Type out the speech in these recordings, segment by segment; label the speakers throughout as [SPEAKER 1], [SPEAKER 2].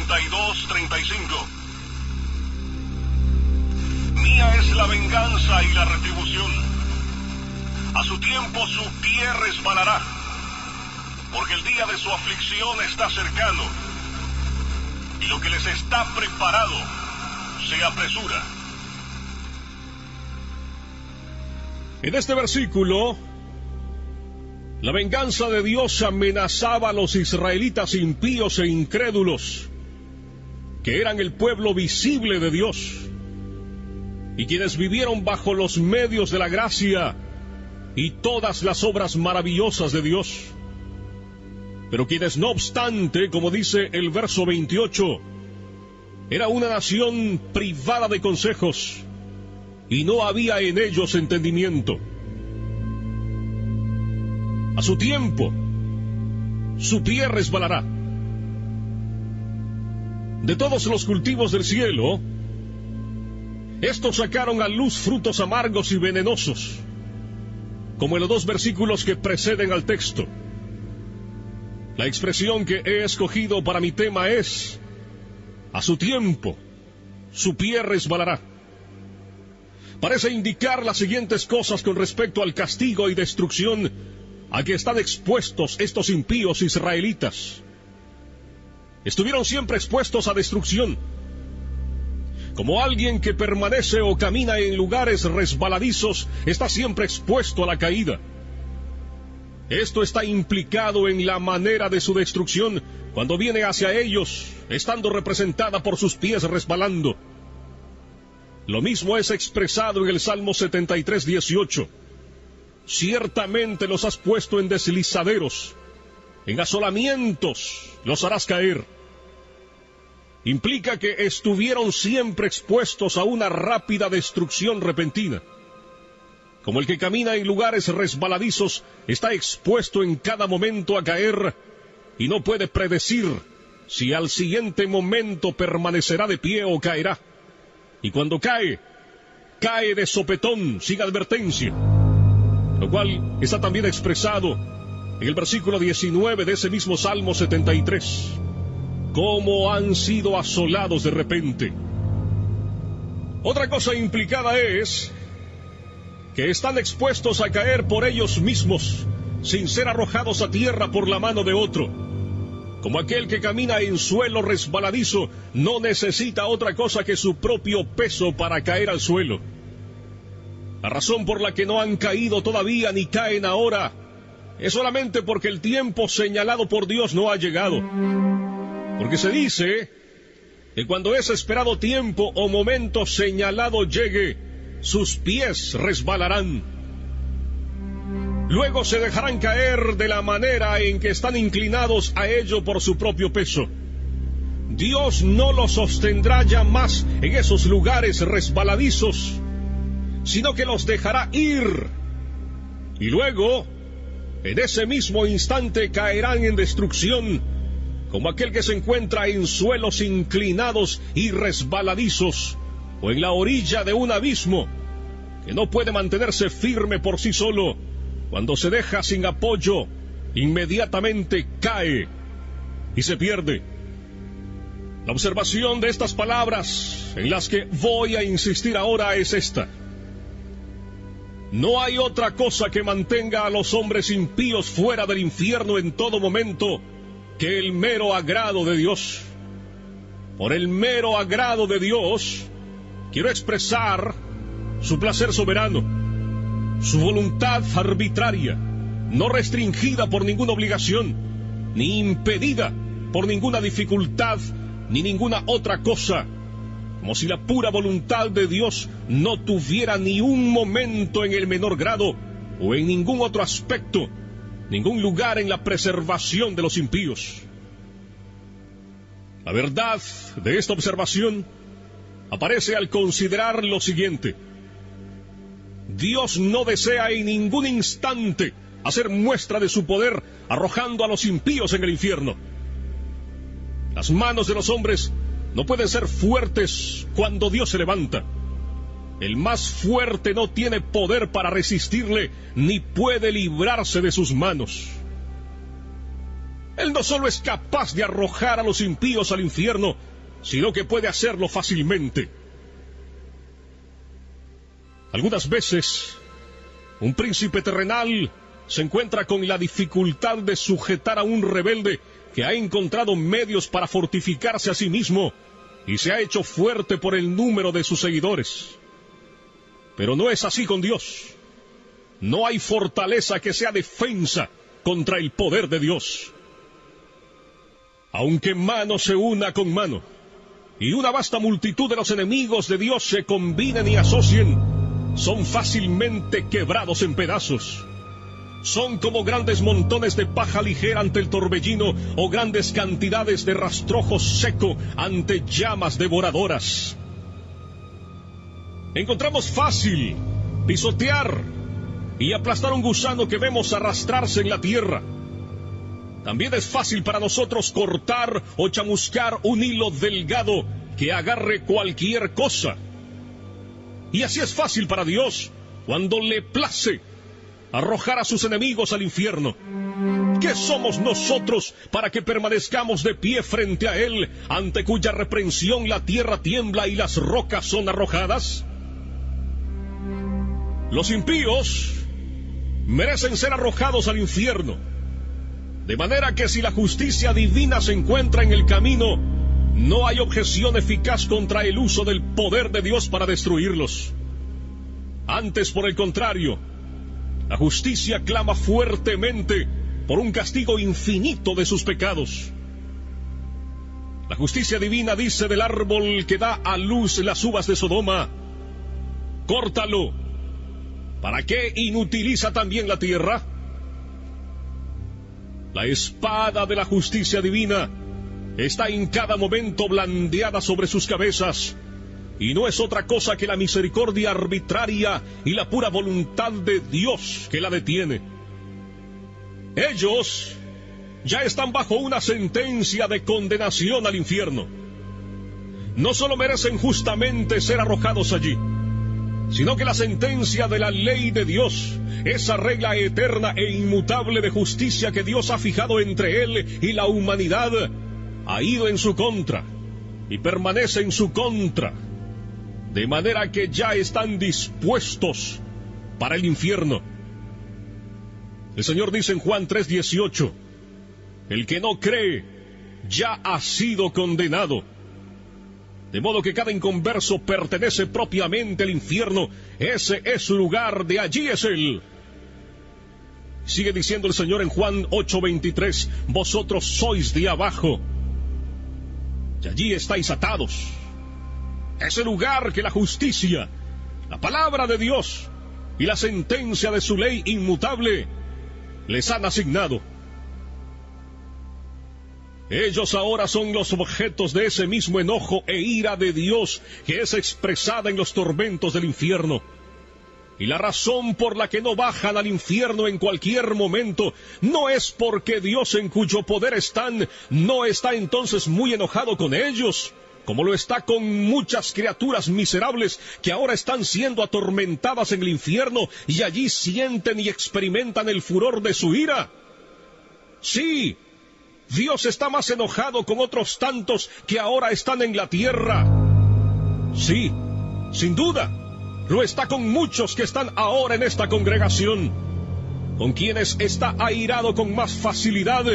[SPEAKER 1] 32:35. Mía es la venganza y la retribución. A su tiempo su pie resbalará, porque el día de su aflicción está cercano, y lo que les está preparado se apresura.
[SPEAKER 2] En este versículo, la venganza de Dios amenazaba a los israelitas impíos e incrédulos, que eran el pueblo visible de Dios, y quienes vivieron bajo los medios de la gracia y todas las obras maravillosas de Dios. Pero quienes, no obstante, como dice el verso 28, era una nación privada de consejos, y no había en ellos entendimiento. A su tiempo, su pie resbalará. De todos los cultivos del cielo, estos sacaron a luz frutos amargos y venenosos, como en los 2 versículos que preceden al texto. La expresión que he escogido para mi tema es: a su tiempo, su pie resbalará. Parece indicar las siguientes cosas con respecto al castigo y destrucción a que están expuestos estos impíos israelitas. Estuvieron siempre expuestos a destrucción. Como alguien que permanece o camina en lugares resbaladizos, está siempre expuesto a la caída. Esto está implicado en la manera de su destrucción cuando viene hacia ellos, estando representada por sus pies resbalando. Lo mismo es expresado en el Salmo 73:18. Ciertamente los has puesto en deslizaderos, en asolamientos los harás caer. Implica que estuvieron siempre expuestos a una rápida destrucción repentina. Como el que camina en lugares resbaladizos está expuesto en cada momento a caer y no puede predecir si al siguiente momento permanecerá de pie o caerá. Y cuando cae, cae de sopetón, sin advertencia. Lo cual está también expresado en el versículo 19 de ese mismo Salmo 73. Cómo han sido asolados de repente. Otra cosa implicada es que están expuestos a caer por ellos mismos, sin ser arrojados a tierra por la mano de otro. Como aquel que camina en suelo resbaladizo no necesita otra cosa que su propio peso para caer al suelo. La razón por la que no han caído todavía ni caen ahora es solamente porque el tiempo señalado por Dios no ha llegado. Porque se dice que cuando ese esperado tiempo o momento señalado llegue, sus pies resbalarán. Luego se dejarán caer de la manera en que están inclinados a ello por su propio peso. Dios no los sostendrá ya más en esos lugares resbaladizos, sino que los dejará ir. Y luego, en ese mismo instante caerán en destrucción, como aquel que se encuentra en suelos inclinados y resbaladizos, o en la orilla de un abismo, que no puede mantenerse firme por sí solo. Cuando se deja sin apoyo, inmediatamente cae y se pierde. La observación de estas palabras, en las que voy a insistir ahora, es esta: no hay otra cosa que mantenga a los hombres impíos fuera del infierno en todo momento que el mero agrado de Dios. Por el mero agrado de Dios, quiero expresar su placer soberano, su voluntad arbitraria, no restringida por ninguna obligación, ni impedida por ninguna dificultad, ni ninguna otra cosa, como si la pura voluntad de Dios no tuviera ni un momento en el menor grado, o en ningún otro aspecto, ningún lugar en la preservación de los impíos. La verdad de esta observación aparece al considerar lo siguiente: Dios no desea en ningún instante hacer muestra de su poder arrojando a los impíos en el infierno. Las manos de los hombres no pueden ser fuertes cuando Dios se levanta. El más fuerte no tiene poder para resistirle, ni puede librarse de sus manos. Él no solo es capaz de arrojar a los impíos al infierno, sino que puede hacerlo fácilmente. Algunas veces, un príncipe terrenal se encuentra con la dificultad de sujetar a un rebelde que ha encontrado medios para fortificarse a sí mismo y se ha hecho fuerte por el número de sus seguidores. Pero no es así con Dios. No hay fortaleza que sea defensa contra el poder de Dios. Aunque mano se una con mano, y una vasta multitud de los enemigos de Dios se combinen y asocien, son fácilmente quebrados en pedazos. Son como grandes montones de paja ligera ante el torbellino o grandes cantidades de rastrojo seco ante llamas devoradoras. Encontramos fácil pisotear y aplastar un gusano que vemos arrastrarse en la tierra. También es fácil para nosotros cortar o chamuscar un hilo delgado que agarre cualquier cosa. Y así es fácil para Dios, cuando le place, arrojar a sus enemigos al infierno. ¿Qué somos nosotros para que permanezcamos de pie frente a Él, ante cuya reprensión la tierra tiembla y las rocas son arrojadas? Los impíos merecen ser arrojados al infierno, de manera que si la justicia divina se encuentra en el camino, no hay objeción eficaz contra el uso del poder de Dios para destruirlos. Antes, por el contrario, la justicia clama fuertemente por un castigo infinito de sus pecados. La justicia divina dice del árbol que da a luz las uvas de Sodoma: córtalo. ¿Para qué inutiliza también la tierra? La espada de la justicia divina está en cada momento blandeada sobre sus cabezas, y no es otra cosa que la misericordia arbitraria y la pura voluntad de Dios que la detiene. Ellos ya están bajo una sentencia de condenación al infierno. No solo merecen justamente ser arrojados allí, sino que la sentencia de la ley de Dios, esa regla eterna e inmutable de justicia que Dios ha fijado entre Él y la humanidad, ha ido en su contra y permanece en su contra, de manera que ya están dispuestos para el infierno. El Señor dice en Juan 3:18, el que no cree ya ha sido condenado. De modo que cada inconverso pertenece propiamente al infierno. Ese es su lugar, de allí es Él. Sigue diciendo el Señor en Juan 8:23, vosotros sois de abajo, y allí estáis atados. Ese lugar que la justicia, la palabra de Dios y la sentencia de su ley inmutable les han asignado. Ellos ahora son los objetos de ese mismo enojo e ira de Dios que es expresada en los tormentos del infierno. Y la razón por la que no bajan al infierno en cualquier momento no es porque Dios, en cuyo poder están, no está entonces muy enojado con ellos, como lo está con muchas criaturas miserables que ahora están siendo atormentadas en el infierno y allí sienten y experimentan el furor de su ira. Sí, Dios está más enojado con otros tantos que ahora están en la tierra. Sí, sin duda, lo está con muchos que están ahora en esta congregación, con quienes está airado con más facilidad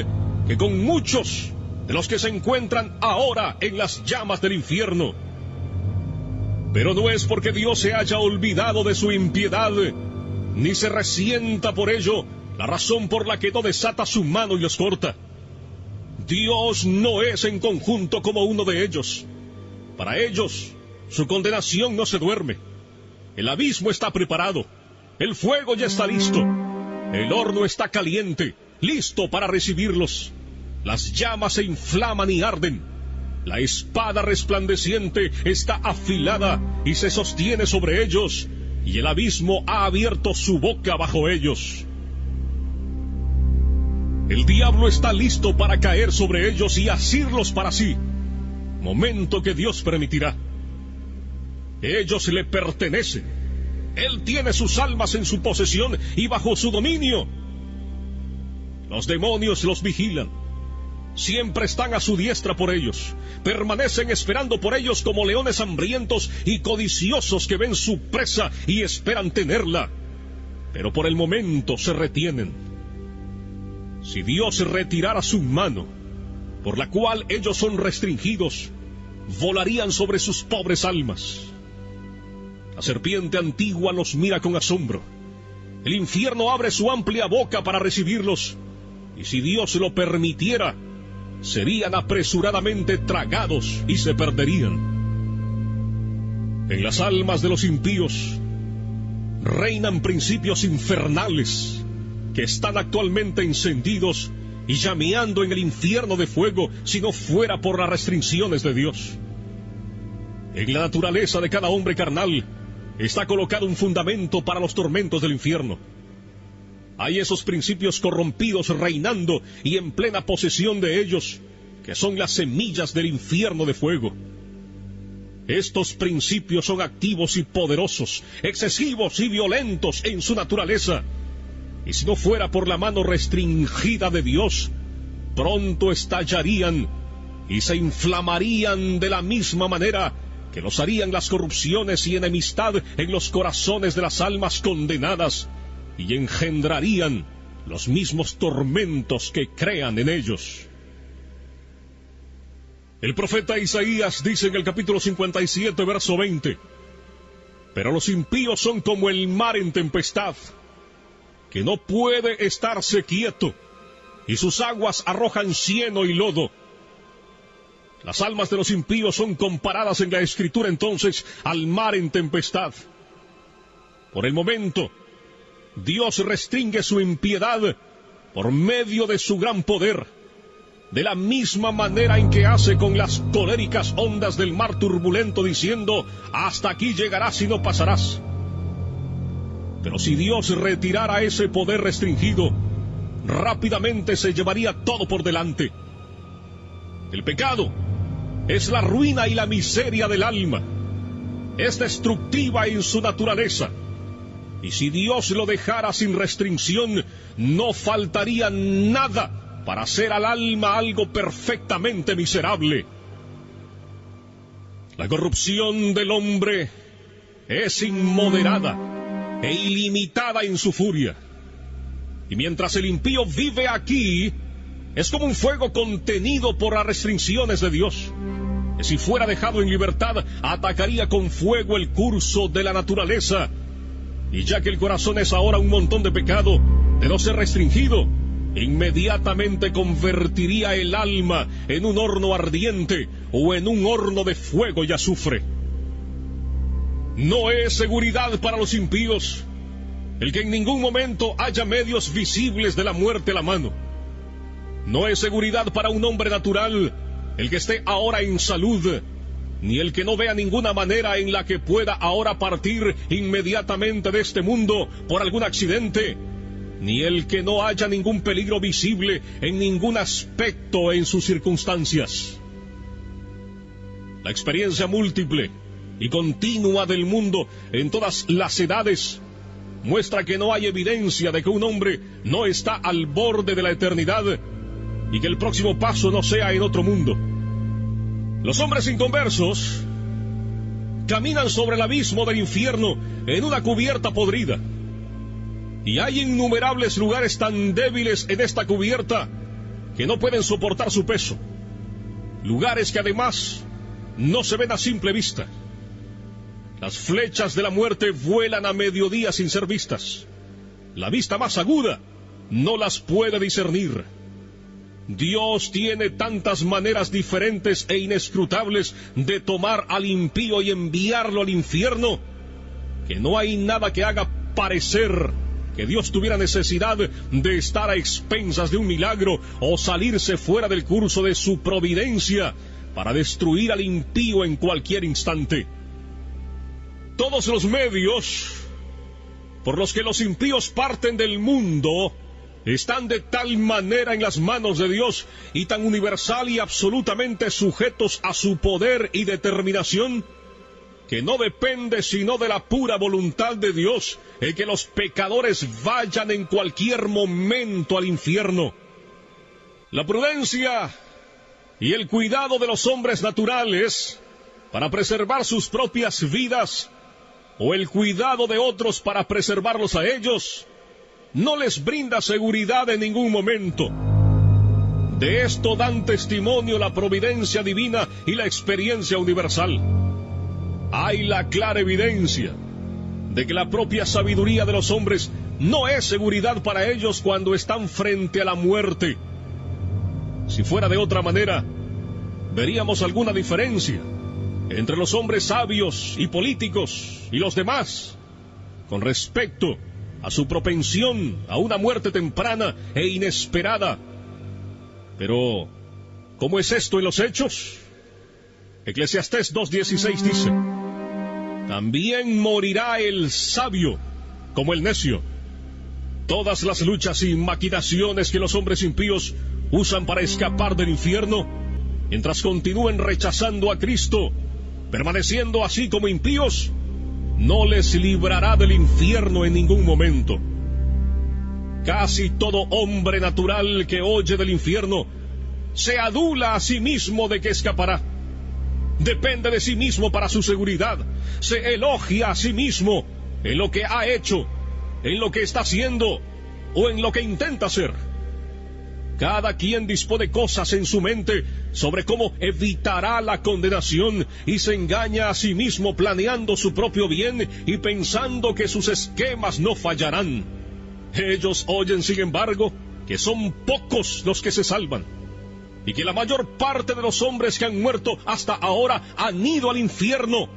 [SPEAKER 2] que con muchos de los que se encuentran ahora en las llamas del infierno. Pero no es porque Dios se haya olvidado de su impiedad, ni se resienta por ello, la razón por la que no desata su mano y los corta. Dios no es en conjunto como uno de ellos. Para ellos, su condenación no se duerme. El abismo está preparado, el fuego ya está listo, el horno está caliente, listo para recibirlos. Las llamas se inflaman y arden. La espada resplandeciente está afilada y se sostiene sobre ellos, y el abismo ha abierto su boca bajo ellos. El diablo está listo para caer sobre ellos y asirlos para sí, momento que Dios permitirá. Ellos le pertenecen. Él tiene sus almas en su posesión y bajo su dominio. Los demonios los vigilan, Siempre están a su diestra por ellos. Permanecen esperando por ellos como leones hambrientos y codiciosos que ven su presa y esperan tenerla. Pero por el momento se retienen. Si Dios retirara su mano, por la cual ellos son restringidos, volarían sobre sus pobres almas. La serpiente antigua los mira con asombro. El infierno abre su amplia boca para recibirlos, y si Dios lo permitiera, serían apresuradamente tragados y se perderían. En las almas de los impíos reinan principios infernales que están actualmente encendidos y llameando en el infierno de fuego si no fuera por las restricciones de Dios. En la naturaleza de cada hombre carnal está colocado un fundamento para los tormentos del infierno. Hay esos principios corrompidos reinando y en plena posesión de ellos, que son las semillas del infierno de fuego. Estos principios son activos y poderosos, excesivos y violentos en su naturaleza, y si no fuera por la mano restringida de Dios, pronto estallarían y se inflamarían de la misma manera que los harían las corrupciones y enemistad en los corazones de las almas condenadas, y engendrarían los mismos tormentos que crean en ellos. El profeta Isaías dice en el capítulo 57, verso 20, «Pero los impíos son como el mar en tempestad, que no puede estarse quieto, y sus aguas arrojan cieno y lodo». Las almas de los impíos son comparadas en la Escritura entonces al mar en tempestad. Por el momento, Dios restringe su impiedad por medio de su gran poder, de la misma manera en que hace con las coléricas ondas del mar turbulento, diciendo, «Hasta aquí llegarás y no pasarás». Pero si Dios retirara ese poder restringido, rápidamente se llevaría todo por delante. El pecado es la ruina y la miseria del alma. Es destructiva en su naturaleza. Y si Dios lo dejara sin restricción, no faltaría nada para hacer al alma algo perfectamente miserable. La corrupción del hombre es inmoderada e ilimitada en su furia. Y mientras el impío vive aquí, es como un fuego contenido por las restricciones de Dios, que si fuera dejado en libertad, atacaría con fuego el curso de la naturaleza. Y ya que el corazón es ahora un montón de pecado, de no ser restringido, inmediatamente convertiría el alma en un horno ardiente o en un horno de fuego y azufre. No es seguridad para los impíos el que en ningún momento haya medios visibles de la muerte a la mano. No es seguridad para un hombre natural el que esté ahora en salud, ni el que no vea ninguna manera en la que pueda ahora partir inmediatamente de este mundo por algún accidente, ni el que no haya ningún peligro visible en ningún aspecto en sus circunstancias. La experiencia múltiple y continua del mundo en todas las edades muestra que no hay evidencia de que un hombre no está al borde de la eternidad y que el próximo paso no sea en otro mundo. Los hombres inconversos caminan sobre el abismo del infierno en una cubierta podrida. Y hay innumerables lugares tan débiles en esta cubierta que no pueden soportar su peso. Lugares que además no se ven a simple vista. Las flechas de la muerte vuelan a mediodía sin ser vistas. La vista más aguda no las puede discernir. Dios tiene tantas maneras diferentes e inescrutables de tomar al impío y enviarlo al infierno, que no hay nada que haga parecer que Dios tuviera necesidad de estar a expensas de un milagro o salirse fuera del curso de su providencia para destruir al impío en cualquier instante. Todos los medios por los que los impíos parten del mundo están de tal manera en las manos de Dios y tan universal y absolutamente sujetos a su poder y determinación, que no depende sino de la pura voluntad de Dios el que los pecadores vayan en cualquier momento al infierno. La prudencia y el cuidado de los hombres naturales para preservar sus propias vidas, o el cuidado de otros para preservarlos a ellos, no les brinda seguridad en ningún momento. De esto dan testimonio la providencia divina y la experiencia universal. Hay la clara evidencia de que la propia sabiduría de los hombres no es seguridad para ellos cuando están frente a la muerte. Si fuera de otra manera, veríamos alguna diferencia entre los hombres sabios y políticos y los demás con respecto a su propensión a una muerte temprana e inesperada. Pero, ¿cómo es esto en los hechos? Eclesiastés 2:16 dice: también morirá el sabio como el necio. Todas las luchas y maquinaciones que los hombres impíos usan para escapar del infierno, mientras continúen rechazando a Cristo, permaneciendo así como impíos, no les librará del infierno en ningún momento. Casi todo hombre natural que oye del infierno se adula a sí mismo de que escapará. Depende de sí mismo para su seguridad. Se elogia a sí mismo en lo que ha hecho, en lo que está haciendo o en lo que intenta hacer. Cada quien dispone cosas en su mente sobre cómo evitará la condenación y se engaña a sí mismo planeando su propio bien y pensando que sus esquemas no fallarán. Ellos oyen, sin embargo, que son pocos los que se salvan y que la mayor parte de los hombres que han muerto hasta ahora han ido al infierno.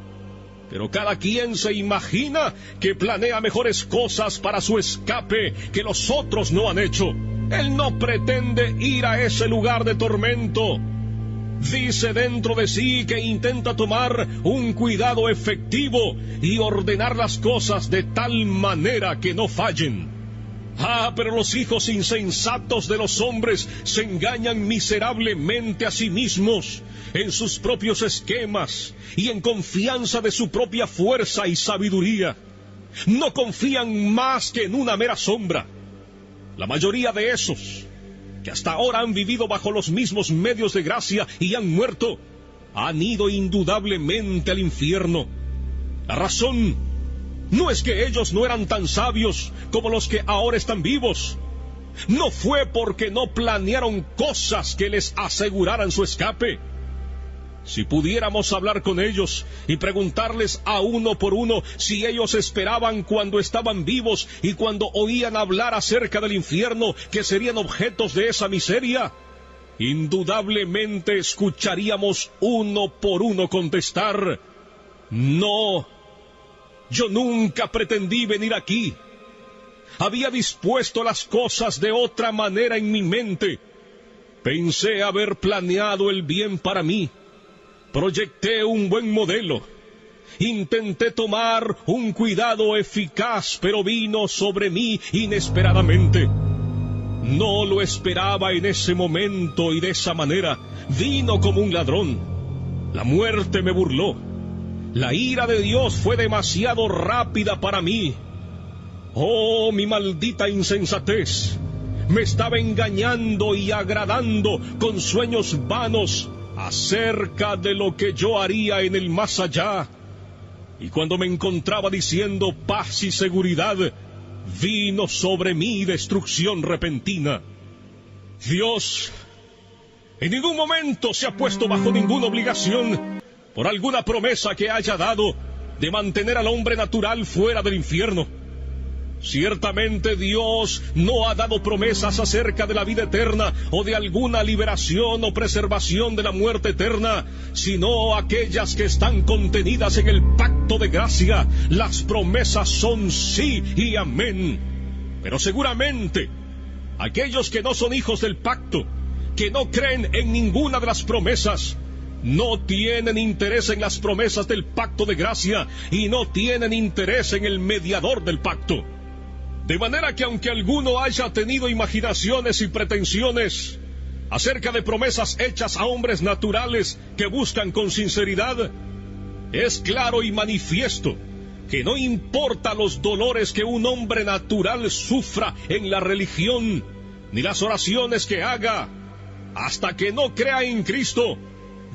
[SPEAKER 2] Pero cada quien se imagina que planea mejores cosas para su escape que los otros no han hecho. Él no pretende ir a ese lugar de tormento. Dice dentro de sí que intenta tomar un cuidado efectivo y ordenar las cosas de tal manera que no fallen. Pero los hijos insensatos de los hombres se engañan miserablemente a sí mismos en sus propios esquemas y en confianza de su propia fuerza y sabiduría. No confían más que en una mera sombra. La mayoría de esos, que hasta ahora han vivido bajo los mismos medios de gracia y han muerto, han ido indudablemente al infierno. La razón no es que ellos no eran tan sabios como los que ahora están vivos. No fue porque no planearon cosas que les aseguraran su escape. Si pudiéramos hablar con ellos y preguntarles a uno por uno si ellos esperaban cuando estaban vivos y cuando oían hablar acerca del infierno que serían objetos de esa miseria, indudablemente escucharíamos uno por uno contestar: no, yo nunca pretendí venir aquí. Había dispuesto las cosas de otra manera en mi mente. Pensé haber planeado el bien para mí. Proyecté un buen modelo. Intenté tomar un cuidado eficaz, pero vino sobre mí inesperadamente. No lo esperaba en ese momento y de esa manera. Vino como un ladrón. La muerte me burló. La ira de Dios fue demasiado rápida para mí. Oh, mi maldita insensatez. Me estaba engañando y agradando con sueños vanos acerca de lo que yo haría en el más allá. Y cuando me encontraba diciendo paz y seguridad, vino sobre mí destrucción repentina. Dios en ningún momento se ha puesto bajo ninguna obligación por alguna promesa que haya dado de mantener al hombre natural fuera del infierno. Ciertamente Dios no ha dado promesas acerca de la vida eterna o de alguna liberación o preservación de la muerte eterna, sino aquellas que están contenidas en el pacto de gracia. Las promesas son sí y amén. Pero seguramente aquellos que no son hijos del pacto, que no creen en ninguna de las promesas, no tienen interés en las promesas del pacto de gracia y no tienen interés en el mediador del pacto. De manera que aunque alguno haya tenido imaginaciones y pretensiones acerca de promesas hechas a hombres naturales que buscan con sinceridad, es claro y manifiesto que no importa los dolores que un hombre natural sufra en la religión, ni las oraciones que haga, hasta que no crea en Cristo,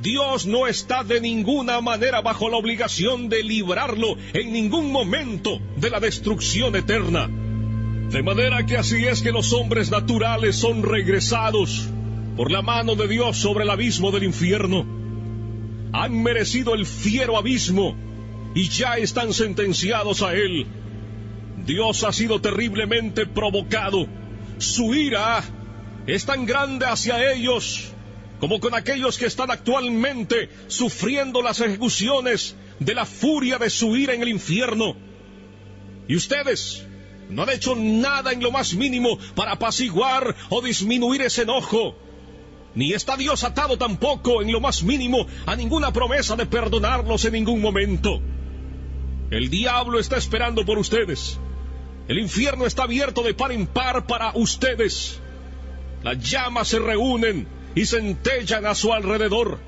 [SPEAKER 2] Dios no está de ninguna manera bajo la obligación de librarlo en ningún momento de la destrucción eterna. De manera que así es que los hombres naturales son regresados por la mano de Dios sobre el abismo del infierno. Han merecido el fiero abismo y ya están sentenciados a él. Dios ha sido terriblemente provocado. Su ira es tan grande hacia ellos como con aquellos que están actualmente sufriendo las ejecuciones de la furia de su ira en el infierno. Y ustedes no han hecho nada en lo más mínimo para apaciguar o disminuir ese enojo. Ni está Dios atado tampoco en lo más mínimo a ninguna promesa de perdonarlos en ningún momento. El diablo está esperando por ustedes. El infierno está abierto de par en par para ustedes. Las llamas se reúnen y centellan a su alrededor.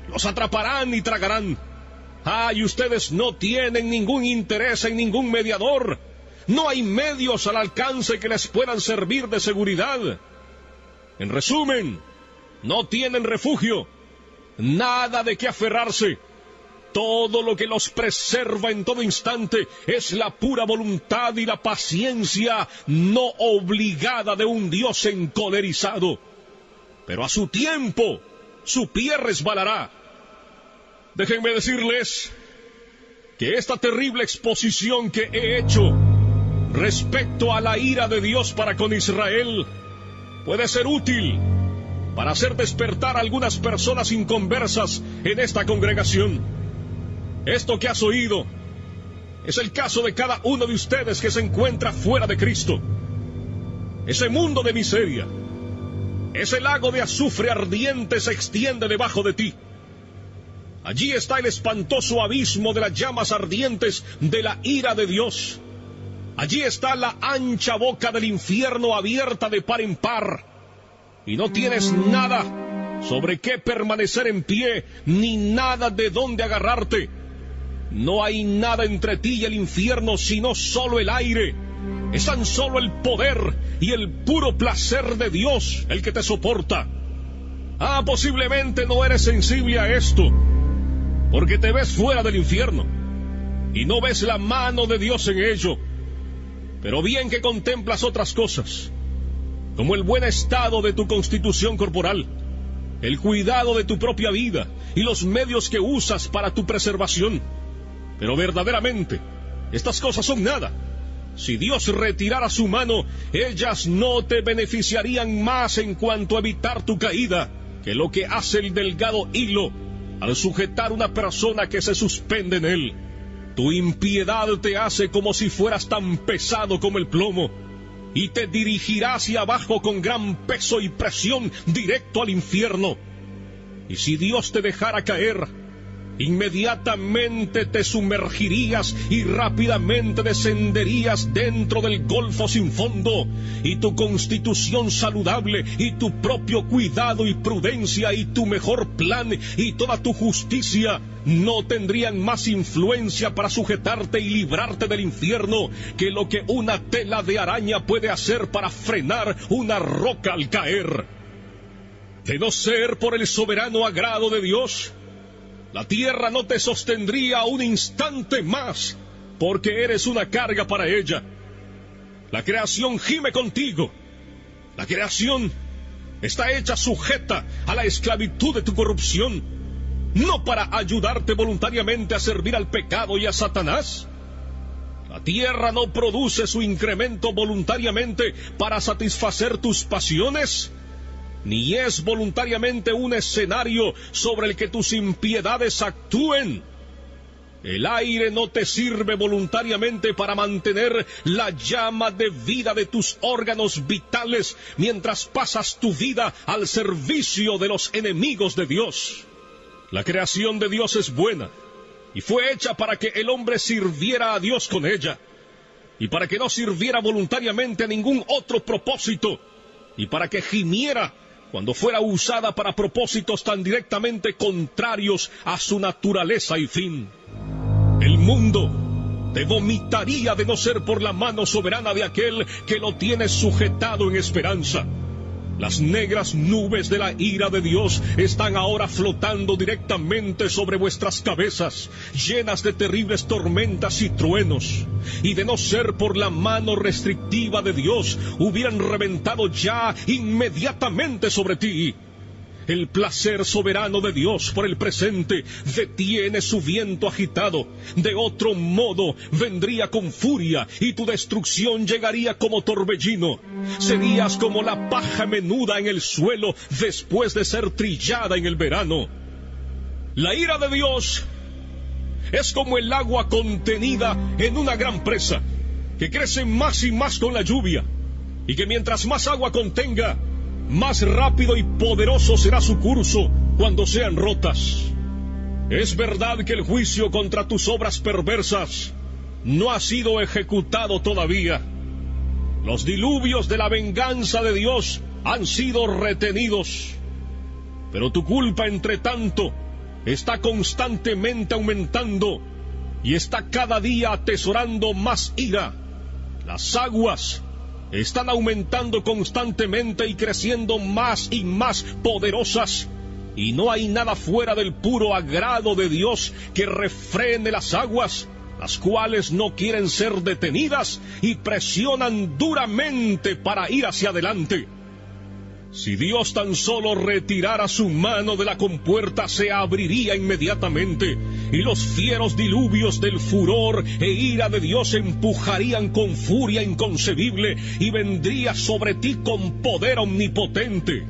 [SPEAKER 2] Los atraparán y tragarán. Y ustedes no tienen ningún interés en ningún mediador. No hay medios al alcance que les puedan servir de seguridad. En resumen, no tienen refugio, nada de qué aferrarse. Todo lo que los preserva en todo instante es la pura voluntad y la paciencia no obligada de un Dios encolerizado. Pero a su tiempo, su pie resbalará. Déjenme decirles que esta terrible exposición que he hecho respecto a la ira de Dios para con Israel puede ser útil para hacer despertar a algunas personas inconversas en esta congregación. Esto que has oído es el caso de cada uno de ustedes que se encuentra fuera de Cristo. Ese mundo de miseria, ese lago de azufre ardiente se extiende debajo de ti. Allí está el espantoso abismo de las llamas ardientes de la ira de Dios. Allí está la ancha boca del infierno abierta de par en par. Y no tienes nada sobre qué permanecer en pie, ni nada de dónde agarrarte. No hay nada entre ti y el infierno, sino solo el aire. Es tan solo el poder y el puro placer de Dios el que te soporta. Posiblemente no eres sensible a esto, porque te ves fuera del infierno y no ves la mano de Dios en ello. Pero bien que contemplas otras cosas, como el buen estado de tu constitución corporal, el cuidado de tu propia vida y los medios que usas para tu preservación. Pero verdaderamente, estas cosas son nada. Si Dios retirara su mano, ellas no te beneficiarían más en cuanto a evitar tu caída que lo que hace el delgado hilo al sujetar una persona que se suspende en él. Tu impiedad te hace como si fueras tan pesado como el plomo, y te dirigirá hacia abajo con gran peso y presión directo al infierno. Y si Dios te dejara caer, inmediatamente te sumergirías y rápidamente descenderías dentro del golfo sin fondo, y tu constitución saludable y tu propio cuidado y prudencia y tu mejor plan y toda tu justicia no tendrían más influencia para sujetarte y librarte del infierno que lo que una tela de araña puede hacer para frenar una roca al caer. De no ser por el soberano agrado de Dios, la tierra no te sostendría un instante más, porque eres una carga para ella. La creación gime contigo. La creación está hecha sujeta a la esclavitud de tu corrupción, no para ayudarte voluntariamente a servir al pecado y a Satanás. La tierra no produce su incremento voluntariamente para satisfacer tus pasiones, ni es voluntariamente un escenario sobre el que tus impiedades actúen. El aire no te sirve voluntariamente para mantener la llama de vida de tus órganos vitales mientras pasas tu vida al servicio de los enemigos de Dios. La creación de Dios es buena y fue hecha para que el hombre sirviera a Dios con ella, y para que no sirviera voluntariamente a ningún otro propósito, y para que gimiera cuando fuera usada para propósitos tan directamente contrarios a su naturaleza y fin. El mundo te vomitaría de no ser por la mano soberana de aquel que lo tiene sujetado en esperanza. Las negras nubes de la ira de Dios están ahora flotando directamente sobre vuestras cabezas, llenas de terribles tormentas y truenos. Y de no ser por la mano restrictiva de Dios, hubieran reventado ya inmediatamente sobre ti. El placer soberano de Dios por el presente detiene su viento agitado. De otro modo vendría con furia y tu destrucción llegaría como torbellino. Serías como la paja menuda en el suelo después de ser trillada en el verano. La ira de Dios es como el agua contenida en una gran presa, que crece más y más con la lluvia, y que mientras más agua contenga, más rápido y poderoso será su curso cuando sean rotas. Es verdad que el juicio contra tus obras perversas no ha sido ejecutado todavía. Los diluvios de la venganza de Dios han sido retenidos. Pero tu culpa, entre tanto, está constantemente aumentando y está cada día atesorando más ira. Las aguas están aumentando constantemente y creciendo más y más poderosas, y no hay nada fuera del puro agrado de Dios que refrene las aguas, las cuales no quieren ser detenidas y presionan duramente para ir hacia adelante. Si Dios tan solo retirara su mano de la compuerta, se abriría inmediatamente, y los fieros diluvios del furor e ira de Dios empujarían con furia inconcebible y vendría sobre ti con poder omnipotente.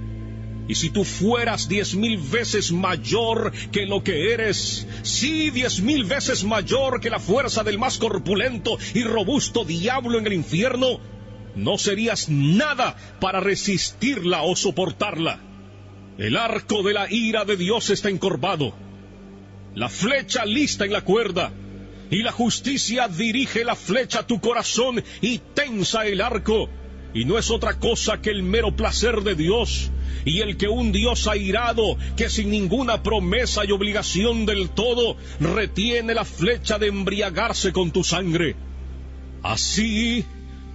[SPEAKER 2] Y si tú fueras 10,000 veces mayor que lo que eres, sí, 10,000 veces mayor que la fuerza del más corpulento y robusto diablo en el infierno, no serías nada para resistirla o soportarla. El arco de la ira de Dios está encorvado, la flecha lista en la cuerda, y la justicia dirige la flecha a tu corazón y tensa el arco, y no es otra cosa que el mero placer de Dios, y el que un Dios airado, que sin ninguna promesa y obligación del todo, retiene la flecha de embriagarse con tu sangre. Así,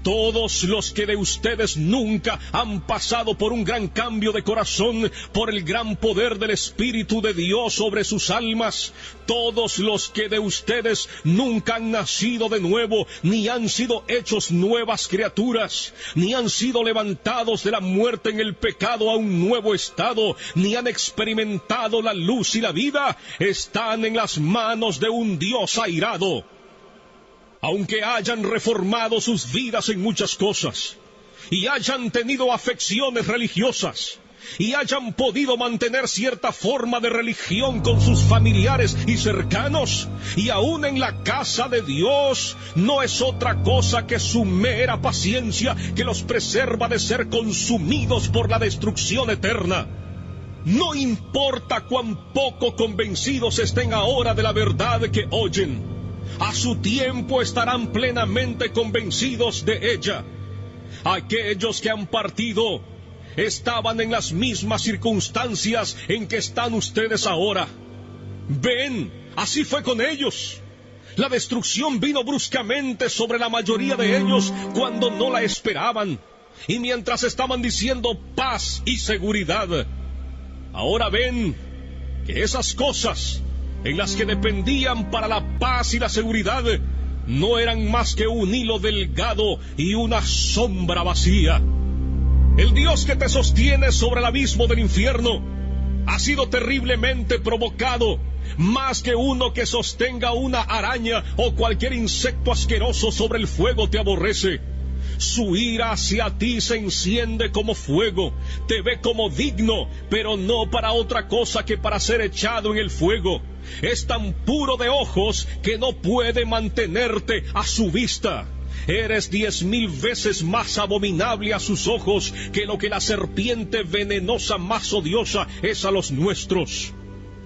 [SPEAKER 2] todos los que de ustedes nunca han pasado por un gran cambio de corazón, por el gran poder del Espíritu de Dios sobre sus almas, todos los que de ustedes nunca han nacido de nuevo, ni han sido hechos nuevas criaturas, ni han sido levantados de la muerte en el pecado a un nuevo estado, ni han experimentado la luz y la vida, están en las manos de un Dios airado. Aunque hayan reformado sus vidas en muchas cosas, y hayan tenido afecciones religiosas, y hayan podido mantener cierta forma de religión con sus familiares y cercanos, y aún en la casa de Dios, no es otra cosa que su mera paciencia que los preserva de ser consumidos por la destrucción eterna. No importa cuán poco convencidos estén ahora de la verdad que oyen, a su tiempo estarán plenamente convencidos de ella. Aquellos que han partido estaban en las mismas circunstancias en que están ustedes ahora. Ven, así fue con ellos. La destrucción vino bruscamente sobre la mayoría de ellos cuando no la esperaban, y mientras estaban diciendo paz y seguridad. Ahora ven que esas cosas en las que dependían para la paz y la seguridad, no eran más que un hilo delgado y una sombra vacía. El Dios que te sostiene sobre el abismo del infierno ha sido terriblemente provocado, más que uno que sostenga una araña o cualquier insecto asqueroso sobre el fuego te aborrece. Su ira hacia ti se enciende como fuego, te ve como digno, pero no para otra cosa que para ser echado en el fuego. Es tan puro de ojos que no puede mantenerte a su vista. Eres 10,000 veces más abominable a sus ojos que lo que la serpiente venenosa más odiosa es a los nuestros.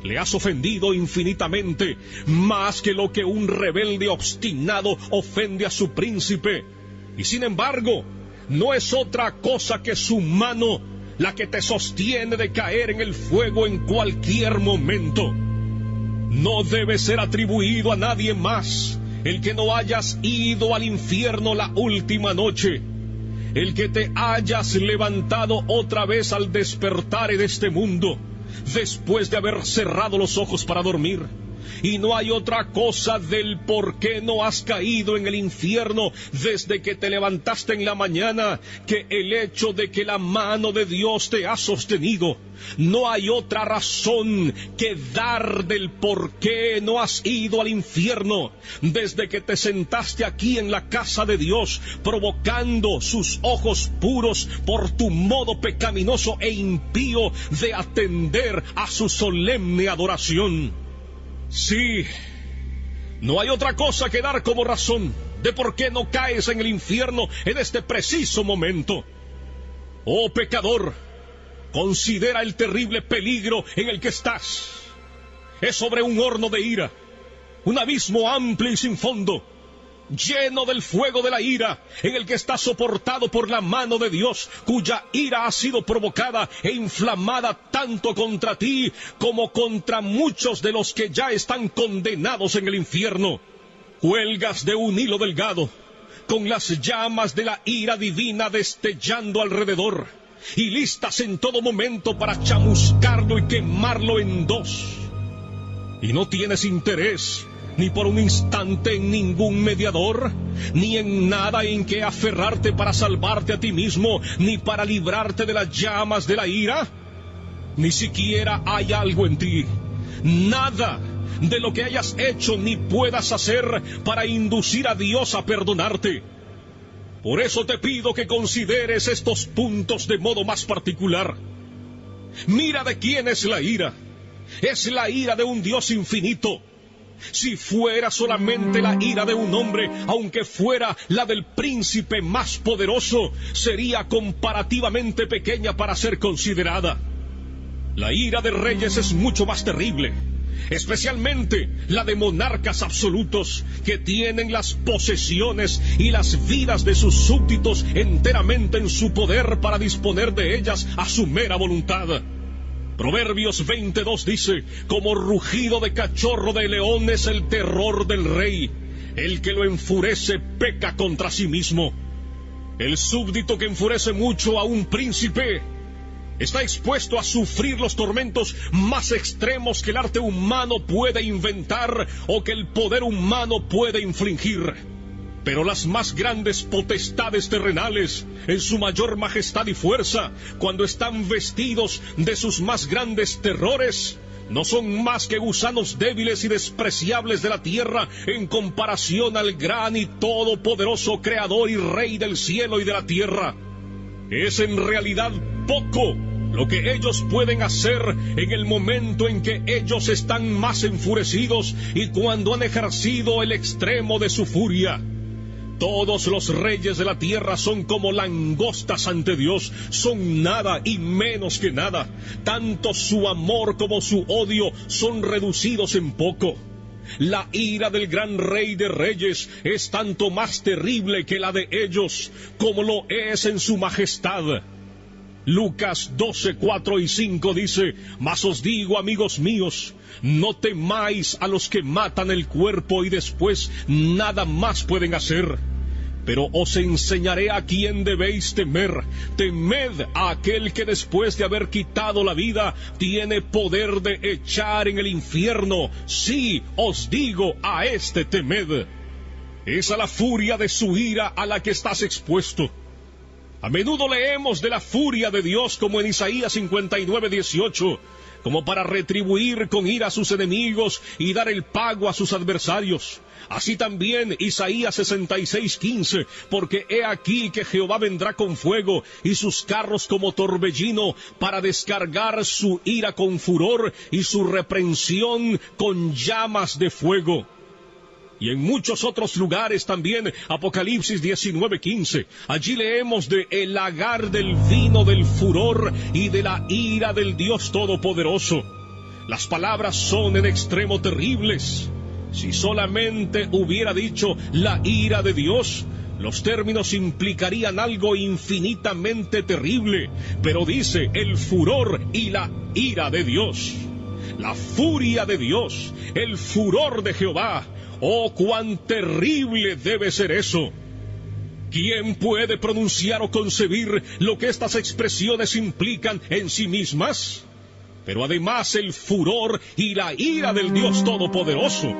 [SPEAKER 2] Le has ofendido infinitamente, más que lo que un rebelde obstinado ofende a su príncipe. Y sin embargo, no es otra cosa que su mano la que te sostiene de caer en el fuego en cualquier momento. No debe ser atribuido a nadie más el que no hayas ido al infierno la última noche. el que te hayas levantado otra vez al despertar en este mundo, después de haber cerrado los ojos para dormir. Y no hay otra cosa del por qué no has caído en el infierno desde que te levantaste en la mañana que el hecho de que la mano de Dios te ha sostenido. No hay otra razón que dar del por qué no has ido al infierno desde que te sentaste aquí en la casa de Dios, provocando sus ojos puros por tu modo pecaminoso e impío de atender a su solemne adoración. Sí, no hay otra cosa que dar como razón de por qué no caes en el infierno en este preciso momento. Oh pecador, considera el terrible peligro en el que estás. Es sobre un horno de ira, un abismo amplio y sin fondo, lleno del fuego de la ira, en el que está soportado por la mano de Dios, cuya ira ha sido provocada e inflamada tanto contra ti como contra muchos de los que ya están condenados en el infierno. Cuelgas de un hilo delgado, con las llamas de la ira divina destellando alrededor, y listas en todo momento para chamuscarlo y quemarlo en dos. Y no tienes interés ni por un instante en ningún mediador, ni en nada en que aferrarte para salvarte a ti mismo, ni para librarte de las llamas de la ira. Ni siquiera hay algo en ti, nada de lo que hayas hecho ni puedas hacer para inducir a Dios a perdonarte. Por eso te pido que consideres estos puntos de modo más particular. Mira de quién es la ira. Es la ira de un Dios infinito. Si fuera solamente la ira de un hombre, aunque fuera la del príncipe más poderoso, sería comparativamente pequeña para ser considerada. La ira de reyes es mucho más terrible, especialmente la de monarcas absolutos que tienen las posesiones y las vidas de sus súbditos enteramente en su poder para disponer de ellas a su mera voluntad. Proverbios 22 dice: como rugido de cachorro de león es el terror del rey. El que lo enfurece peca contra sí mismo. El súbdito que enfurece mucho a un príncipe está expuesto a sufrir los tormentos más extremos que el arte humano puede inventar o que el poder humano puede infligir. Pero las más grandes potestades terrenales, en su mayor majestad y fuerza, cuando están vestidos de sus más grandes terrores, no son más que gusanos débiles y despreciables de la tierra en comparación al gran y todopoderoso Creador y Rey del cielo y de la tierra. Es en realidad poco lo que ellos pueden hacer en el momento en que ellos están más enfurecidos y cuando han ejercido el extremo de su furia. Todos los reyes de la tierra son como langostas ante Dios, son nada y menos que nada. Tanto su amor como su odio son reducidos en poco. La ira del gran Rey de Reyes es tanto más terrible que la de ellos, como lo es en su majestad. Lucas 12, 4 y 5 dice: mas os digo, amigos míos, no temáis a los que matan el cuerpo y después nada más pueden hacer. Pero os enseñaré a quién debéis temer. Temed a aquel que después de haber quitado la vida tiene poder de echar en el infierno. Sí, os digo, a este temed. Es a la furia de su ira a la que estás expuesto. A menudo leemos de la furia de Dios como en Isaías 59, 18, como para retribuir con ira a sus enemigos y dar el pago a sus adversarios. Así también Isaías 66, 15, porque he aquí que Jehová vendrá con fuego y sus carros como torbellino para descargar su ira con furor y su reprensión con llamas de fuego. Y en muchos otros lugares también, Apocalipsis 19:15, allí leemos de el lagar del vino del furor y de la ira del Dios Todopoderoso. Las palabras son en extremo terribles. Si solamente hubiera dicho la ira de Dios, los términos implicarían algo infinitamente terrible, pero dice el furor y la ira de Dios. La furia de Dios, el furor de Jehová. ¡Oh, cuán terrible debe ser eso! ¿Quién puede pronunciar o concebir lo que estas expresiones implican en sí mismas? Pero además el furor y la ira del Dios Todopoderoso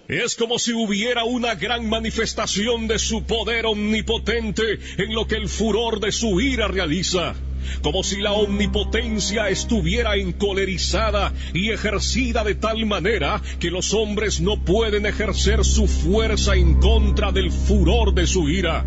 [SPEAKER 2] es como si hubiera una gran manifestación de su poder omnipotente en lo que el furor de su ira realiza. Como si la omnipotencia estuviera encolerizada y ejercida de tal manera que los hombres no pueden ejercer su fuerza en contra del furor de su ira.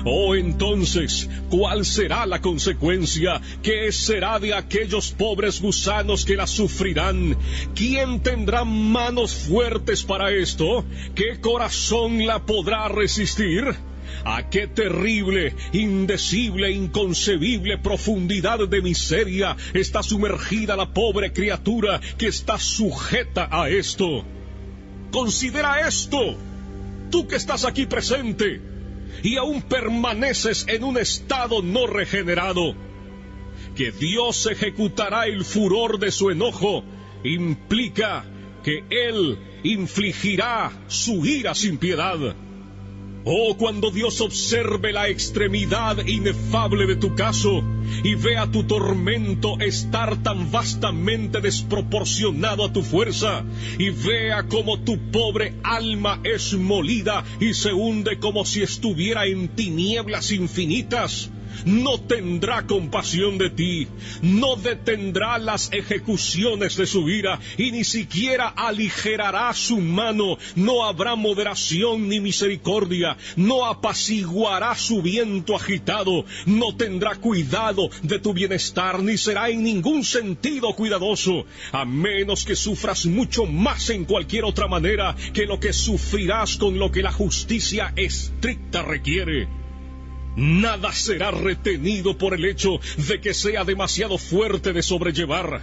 [SPEAKER 2] Oh, entonces, ¿cuál será la consecuencia? ¿Qué será de aquellos pobres gusanos que la sufrirán? ¿Quién tendrá manos fuertes para esto? ¿Qué corazón la podrá resistir? ¿A qué terrible, indecible, inconcebible profundidad de miseria está sumergida la pobre criatura que está sujeta a esto? Considera esto, tú que estás aquí presente y aún permaneces en un estado no regenerado. Que Dios ejecutará el furor de su enojo implica que Él infligirá su ira sin piedad. Oh, cuando Dios observe la extremidad inefable de tu caso y vea tu tormento estar tan vastamente desproporcionado a tu fuerza, y vea cómo tu pobre alma es molida y se hunde como si estuviera en tinieblas infinitas, no tendrá compasión de ti, no detendrá las ejecuciones de su ira y ni siquiera aligerará su mano. No habrá moderación ni misericordia, no apaciguará su viento agitado, no tendrá cuidado de tu bienestar ni será en ningún sentido cuidadoso, a menos que sufras mucho más en cualquier otra manera que lo que sufrirás con lo que la justicia estricta requiere. Nada será retenido por el hecho de que sea demasiado fuerte de sobrellevar,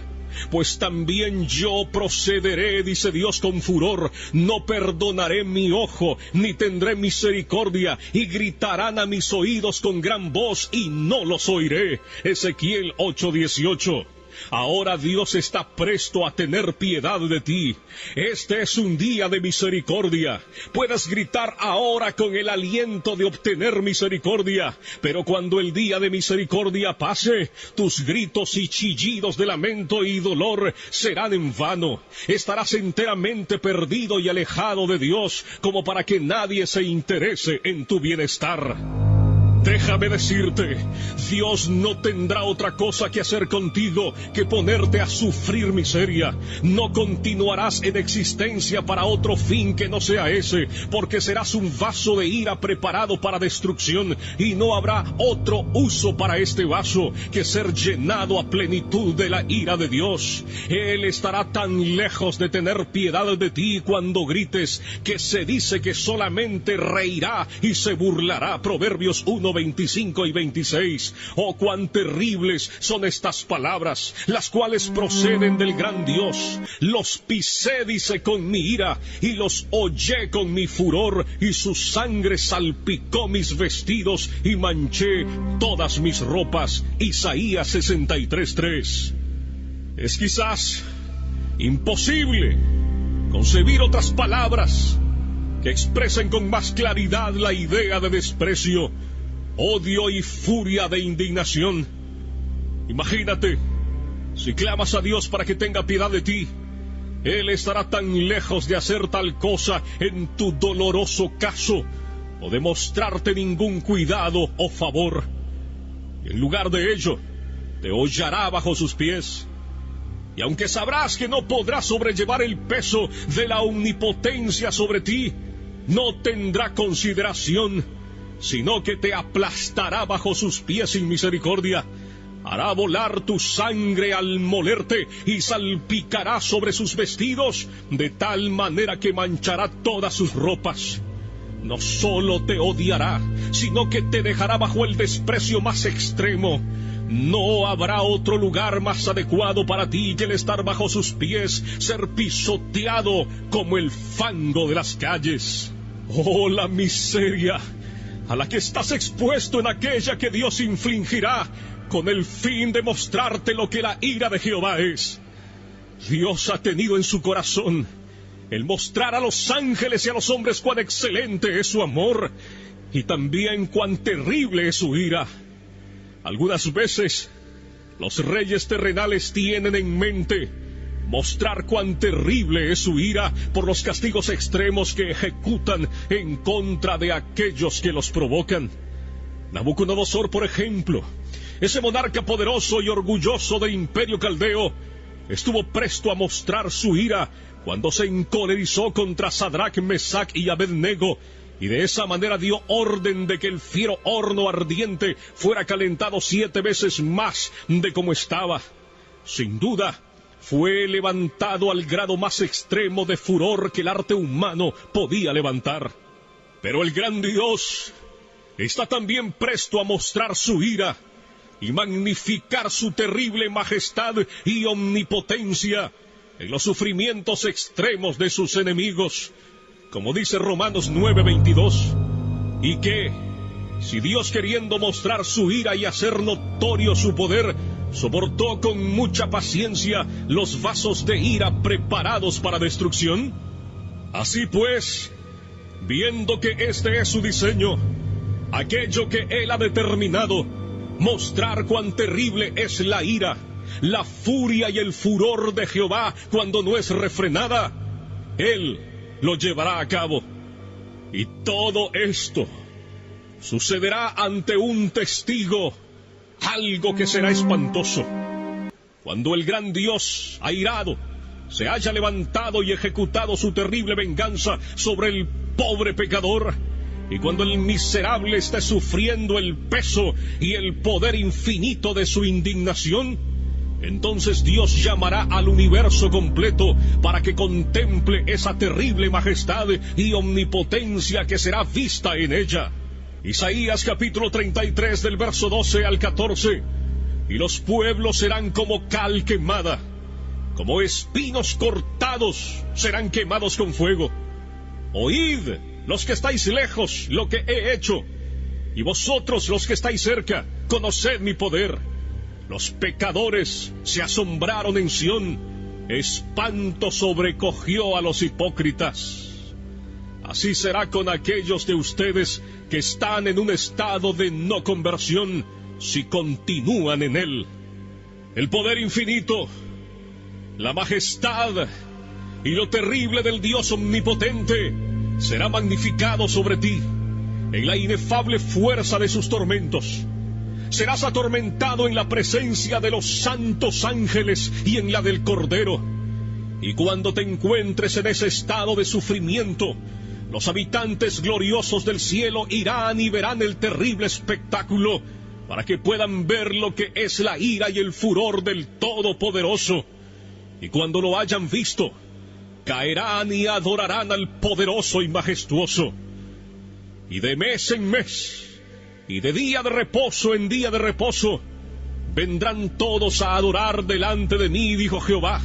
[SPEAKER 2] pues también yo procederé, dice Dios con furor, no perdonaré mi ojo, ni tendré misericordia, y gritarán a mis oídos con gran voz, y no los oiré. Ezequiel 8:18. Ahora Dios está presto a tener piedad de ti. Este es un día de misericordia. Puedes gritar ahora con el aliento de obtener misericordia, pero cuando el día de misericordia pase, tus gritos y chillidos de lamento y dolor serán en vano. Estarás enteramente perdido y alejado de Dios, como para que nadie se interese en tu bienestar. Déjame decirte, Dios no tendrá otra cosa que hacer contigo que ponerte a sufrir miseria. No continuarás en existencia para otro fin que no sea ese, porque serás un vaso de ira preparado para destrucción, y no habrá otro uso para este vaso que ser llenado a plenitud de la ira de Dios. Él estará tan lejos de tener piedad de ti cuando grites, que se dice que solamente reirá y se burlará. Proverbios 1:25 y 26. Oh, cuán terribles son estas palabras, las cuales proceden del gran Dios. Los pisé, dice, con mi ira, y los hollé con mi furor, y su sangre salpicó mis vestidos y manché todas mis ropas. Isaías 63:3. Es quizás imposible concebir otras palabras que expresen con más claridad la idea de desprecio, odio y furia de indignación. Imagínate, si clamas a Dios para que tenga piedad de ti, Él estará tan lejos de hacer tal cosa en tu doloroso caso, o de mostrarte ningún cuidado o favor. Y en lugar de ello, te hollará bajo sus pies. Y aunque sabrás que no podrás sobrellevar el peso de la omnipotencia sobre ti, no tendrá consideración, sino que te aplastará bajo sus pies sin misericordia. Hará volar tu sangre al molerte y salpicará sobre sus vestidos, de tal manera que manchará todas sus ropas. No solo te odiará, sino que te dejará bajo el desprecio más extremo. No habrá otro lugar más adecuado para ti que el estar bajo sus pies, ser pisoteado como el fango de las calles. Oh, la miseria a la que estás expuesto en aquella que Dios infligirá con el fin de mostrarte lo que la ira de Jehová es. Dios ha tenido en su corazón el mostrar a los ángeles y a los hombres cuán excelente es su amor, y también cuán terrible es su ira. Algunas veces, los reyes terrenales tienen en mente mostrar cuán terrible es su ira por los castigos extremos que ejecutan en contra de aquellos que los provocan. Nabucodonosor, por ejemplo, ese monarca poderoso y orgulloso del imperio caldeo, estuvo presto a mostrar su ira cuando se encolerizó contra Sadrach, Mesach y Abednego, y de esa manera dio orden de que el fiero horno ardiente fuera calentado 7 veces más de como estaba. Sin duda, fue levantado al grado más extremo de furor que el arte humano podía levantar. Pero el gran Dios está también presto a mostrar su ira y magnificar su terrible majestad y omnipotencia en los sufrimientos extremos de sus enemigos, como dice Romanos 9:22, y que, si Dios, queriendo mostrar su ira y hacer notorio su poder, soportó con mucha paciencia los vasos de ira preparados para destrucción, así pues, viendo que este es su diseño, aquello que Él ha determinado, mostrar cuán terrible es la ira, la furia y el furor de Jehová cuando no es refrenada, Él lo llevará a cabo. Y todo esto sucederá ante un testigo, algo que será espantoso. Cuando el gran Dios, airado, se haya levantado y ejecutado su terrible venganza sobre el pobre pecador, y cuando el miserable esté sufriendo el peso y el poder infinito de su indignación, entonces Dios llamará al universo completo para que contemple esa terrible majestad y omnipotencia que será vista en ella. Isaías capítulo 33 del verso 12 al 14. Y los pueblos serán como cal quemada, como espinos cortados serán quemados con fuego. Oíd, los que estáis lejos, lo que he hecho, y vosotros los que estáis cerca, conoced mi poder. Los pecadores se asombraron en Sión, espanto sobrecogió a los hipócritas. Así será con aquellos de ustedes que están en un estado de no conversión, si continúan en él. El poder infinito, la majestad y lo terrible del Dios omnipotente será magnificado sobre ti en la inefable fuerza de sus tormentos. Serás atormentado en la presencia de los santos ángeles y en la del Cordero. Y cuando te encuentres en ese estado de sufrimiento, los habitantes gloriosos del cielo irán y verán el terrible espectáculo, para que puedan ver lo que es la ira y el furor del Todopoderoso. Y cuando lo hayan visto, caerán y adorarán al poderoso y majestuoso. Y de mes en mes, y de día de reposo en día de reposo, vendrán todos a adorar delante de mí, dijo Jehová.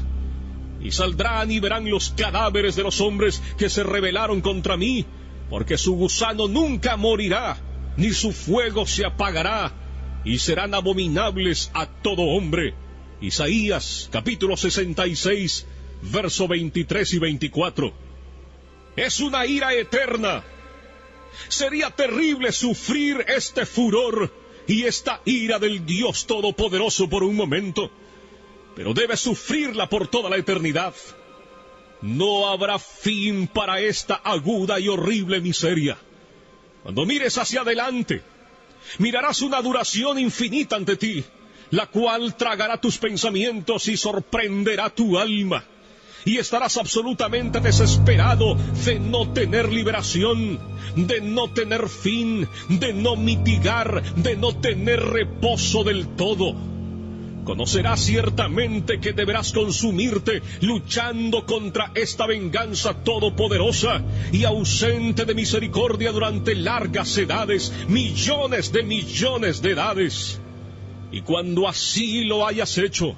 [SPEAKER 2] Y saldrán y verán los cadáveres de los hombres que se rebelaron contra mí, porque su gusano nunca morirá, ni su fuego se apagará, y serán abominables a todo hombre. Isaías capítulo 66, verso 23 y 24. Es una ira eterna. Sería terrible sufrir este furor y esta ira del Dios Todopoderoso por un momento, pero debes sufrirla por toda la eternidad. No habrá fin para esta aguda y horrible miseria. Cuando mires hacia adelante, mirarás una duración infinita ante ti, la cual tragará tus pensamientos y sorprenderá tu alma. Y estarás absolutamente desesperado de no tener liberación, de no tener fin, de no mitigar, de no tener reposo del todo. Conocerás ciertamente que deberás consumirte luchando contra esta venganza todopoderosa y ausente de misericordia durante largas edades, millones de edades. Y cuando así lo hayas hecho,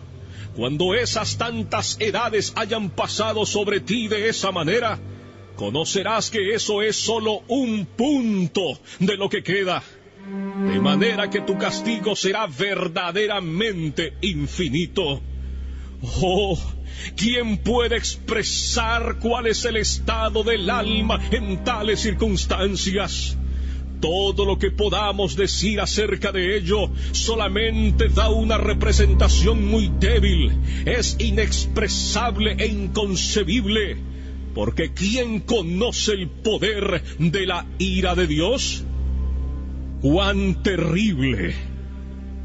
[SPEAKER 2] cuando esas tantas edades hayan pasado sobre ti de esa manera, conocerás que eso es solo un punto de lo que queda, de manera que tu castigo será verdaderamente infinito. Oh, ¿quién puede expresar cuál es el estado del alma en tales circunstancias? Todo lo que podamos decir acerca de ello solamente da una representación muy débil, es inexpresable e inconcebible, porque ¿quién conoce el poder de la ira de Dios? ¡Cuán terrible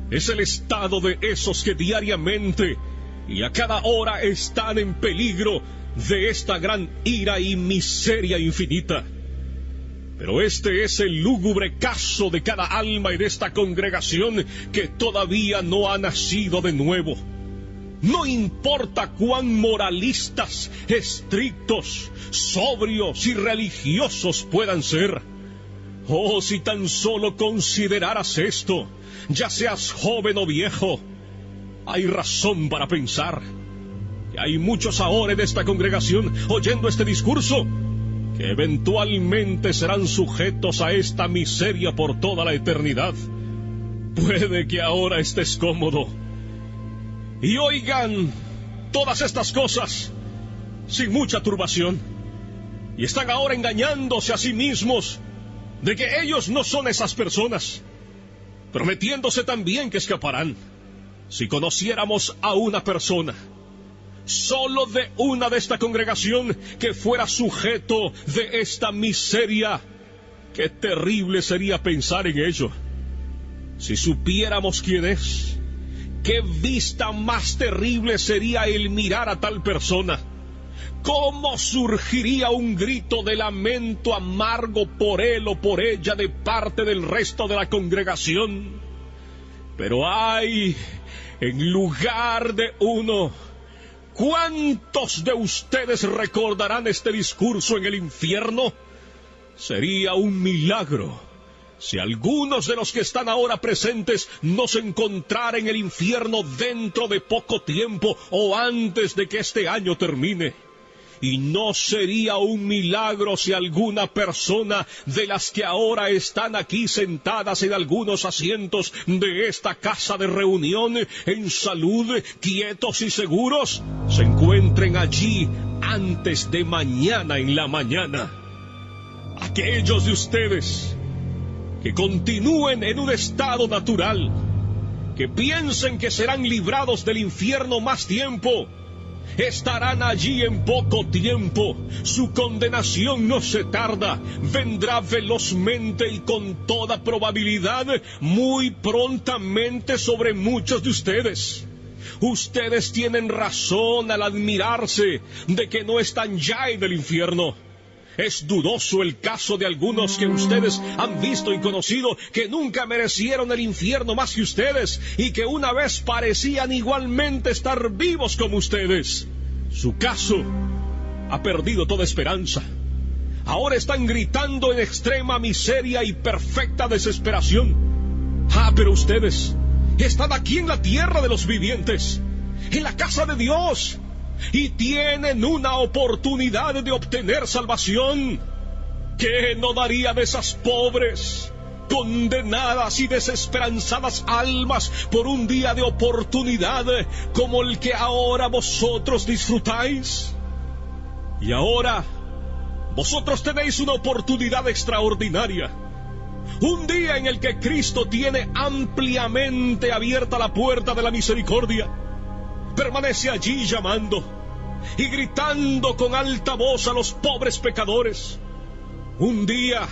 [SPEAKER 2] es el estado de esos que diariamente y a cada hora están en peligro de esta gran ira y miseria infinita! Pero este es el lúgubre caso de cada alma en esta congregación que todavía no ha nacido de nuevo. No importa cuán moralistas, estrictos, sobrios y religiosos puedan ser. Oh, si tan solo consideraras esto, ya seas joven o viejo, hay razón para pensar que hay muchos ahora en esta congregación oyendo este discurso que eventualmente serán sujetos a esta miseria por toda la eternidad. Puede que ahora estés cómodo y oigan todas estas cosas sin mucha turbación, y están ahora engañándose a sí mismos de que ellos no son esas personas, prometiéndose también que escaparán. Si conociéramos a una persona, solo de una de esta congregación, que fuera sujeto de esta miseria, qué terrible sería pensar en ello. Si supiéramos quién es, qué vista más terrible sería el mirar a tal persona. ¿Cómo surgiría un grito de lamento amargo por él o por ella de parte del resto de la congregación? Pero ay, en lugar de uno, ¿cuántos de ustedes recordarán este discurso en el infierno? Sería un milagro si algunos de los que están ahora presentes no se encontraran en el infierno dentro de poco tiempo o antes de que este año termine. Y no sería un milagro si alguna persona de las que ahora están aquí sentadas en algunos asientos de esta casa de reunión, en salud, quietos y seguros, se encuentren allí antes de mañana en la mañana. Aquellos de ustedes que continúen en un estado natural, que piensen que serán librados del infierno más tiempo, estarán allí en poco tiempo. Su condenación no se tarda, vendrá velozmente y con toda probabilidad muy prontamente sobre muchos de ustedes. Ustedes tienen razón al admirarse de que no están ya en el infierno. Es dudoso el caso de algunos que ustedes han visto y conocido, que nunca merecieron el infierno más que ustedes, y que una vez parecían igualmente estar vivos como ustedes. Su caso ha perdido toda esperanza. Ahora están gritando en extrema miseria y perfecta desesperación. Ah, pero ustedes están aquí en la tierra de los vivientes, en la casa de Dios, y tienen una oportunidad de obtener salvación. ¿Qué no daría de esas pobres, condenadas y desesperanzadas almas por un día de oportunidad como el que ahora vosotros disfrutáis? Y ahora vosotros tenéis una oportunidad extraordinaria, un día en el que Cristo tiene ampliamente abierta la puerta de la misericordia. Permanece allí llamando y gritando con alta voz a los pobres pecadores. Un día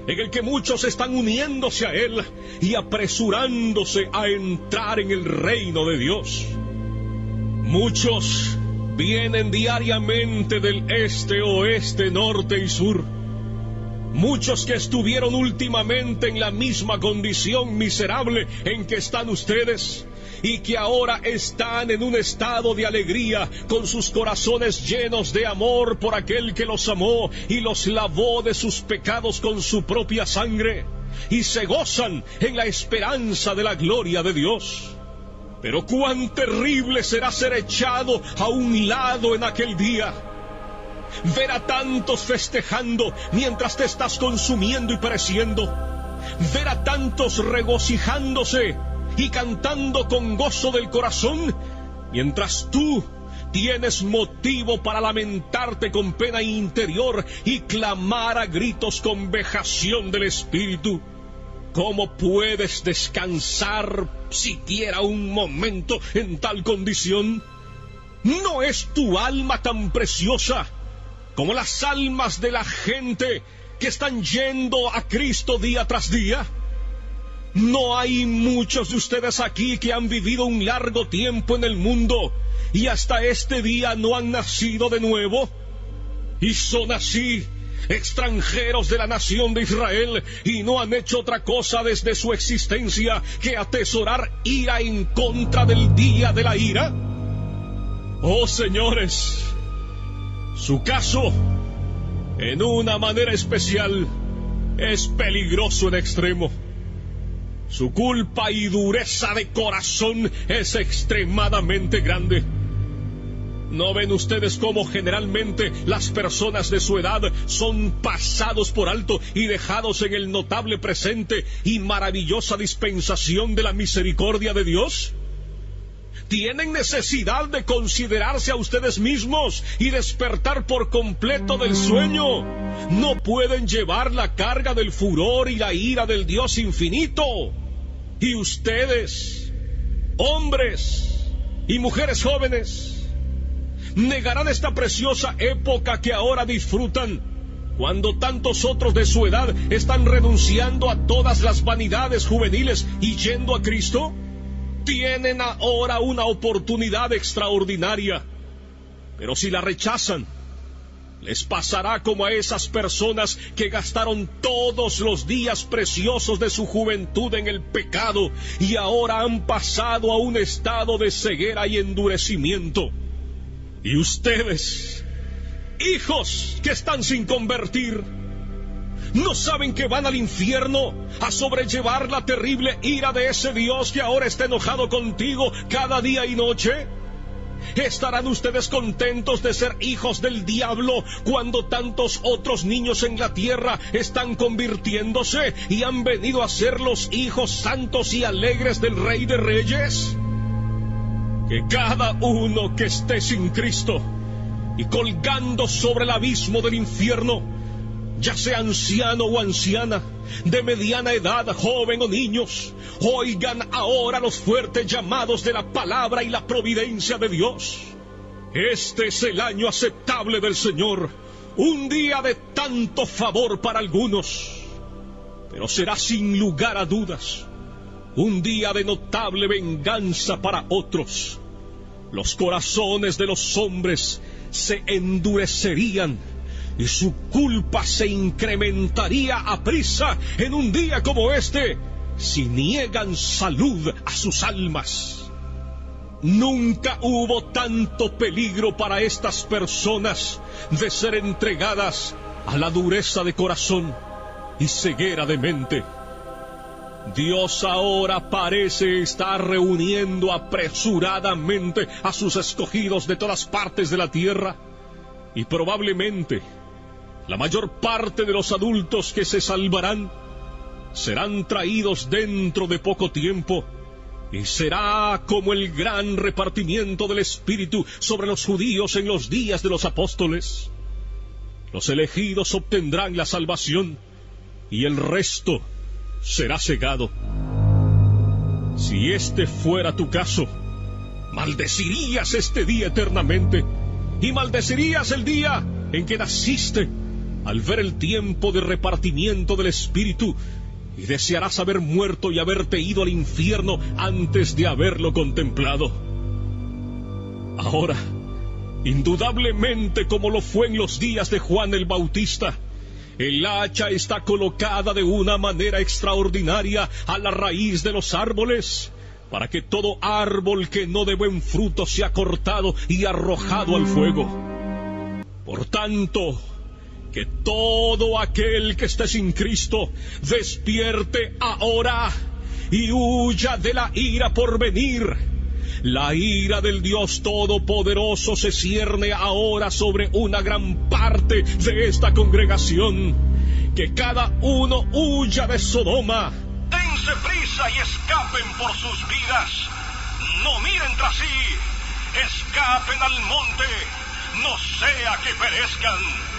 [SPEAKER 2] en el que muchos están uniéndose a Él y apresurándose a entrar en el reino de Dios. Muchos vienen diariamente del este, oeste, norte y sur. Muchos que estuvieron últimamente en la misma condición miserable en que están ustedes, y que ahora están en un estado de alegría, con sus corazones llenos de amor por aquel que los amó y los lavó de sus pecados con su propia sangre, y se gozan en la esperanza de la gloria de Dios. Pero cuán terrible será ser echado a un lado en aquel día, ver a tantos festejando mientras te estás consumiendo y pereciendo, ver a tantos regocijándose y cantando con gozo del corazón, mientras tú tienes motivo para lamentarte con pena interior y clamar a gritos con vejación del espíritu. ¿Cómo puedes descansar siquiera un momento en tal condición? ¿No es tu alma tan preciosa como las almas de la gente que están yendo a Cristo día tras día? ¿No hay muchos de ustedes aquí que han vivido un largo tiempo en el mundo y hasta este día no han nacido de nuevo? Y son así, extranjeros de la nación de Israel, y no han hecho otra cosa desde su existencia que atesorar ira en contra del día de la ira. Oh señores, su caso, en una manera especial, es peligroso en extremo. Su culpa y dureza de corazón es extremadamente grande. ¿No ven ustedes cómo generalmente las personas de su edad son pasados por alto y dejados en el notable presente y maravillosa dispensación de la misericordia de Dios? Tienen necesidad de considerarse a ustedes mismos y despertar por completo del sueño. No pueden llevar la carga del furor y la ira del Dios infinito. Y ustedes, hombres y mujeres jóvenes, negarán esta preciosa época que ahora disfrutan, cuando tantos otros de su edad están renunciando a todas las vanidades juveniles y yendo a Cristo. Tienen ahora una oportunidad extraordinaria, pero si la rechazan, les pasará como a esas personas que gastaron todos los días preciosos de su juventud en el pecado y ahora han pasado a un estado de ceguera y endurecimiento. Y ustedes, hijos que están sin convertir, ¿no saben que van al infierno a sobrellevar la terrible ira de ese Dios que ahora está enojado contigo cada día y noche? ¿Estarán ustedes contentos de ser hijos del diablo cuando tantos otros niños en la tierra están convirtiéndose y han venido a ser los hijos santos y alegres del Rey de Reyes? Que cada uno que esté sin Cristo y colgando sobre el abismo del infierno, ya sea anciano o anciana, de mediana edad, joven o niños, oigan ahora los fuertes llamados de la palabra y la providencia de Dios. Este es el año aceptable del Señor, un día de tanto favor para algunos, pero será sin lugar a dudas un día de notable venganza para otros. Los corazones de los hombres se endurecerían y su culpa se incrementaría aprisa en un día como este, si niegan salud a sus almas. Nunca hubo tanto peligro para estas personas de ser entregadas a la dureza de corazón y ceguera de mente. Dios ahora parece estar reuniendo apresuradamente a sus escogidos de todas partes de la tierra, y probablemente la mayor parte de los adultos que se salvarán serán traídos dentro de poco tiempo, y será como el gran repartimiento del Espíritu sobre los judíos en los días de los apóstoles. Los elegidos obtendrán la salvación, y el resto será cegado. Si este fuera tu caso, maldecirías este día eternamente, y maldecirías el día en que naciste, al ver el tiempo de repartimiento del Espíritu, y desearás haber muerto y haberte ido al infierno antes de haberlo contemplado. Ahora, indudablemente como lo fue en los días de Juan el Bautista, el hacha está colocada de una manera extraordinaria a la raíz de los árboles, para que todo árbol que no dé buen fruto sea cortado y arrojado al fuego. Por tanto, que todo aquel que esté sin Cristo despierte ahora y huya de la ira por venir. La ira del Dios Todopoderoso se cierne ahora sobre una gran parte de esta congregación. Que cada uno huya de Sodoma.
[SPEAKER 1] Dense prisa y escapen por sus vidas. No miren tras sí. escapen al monte, no sea que perezcan.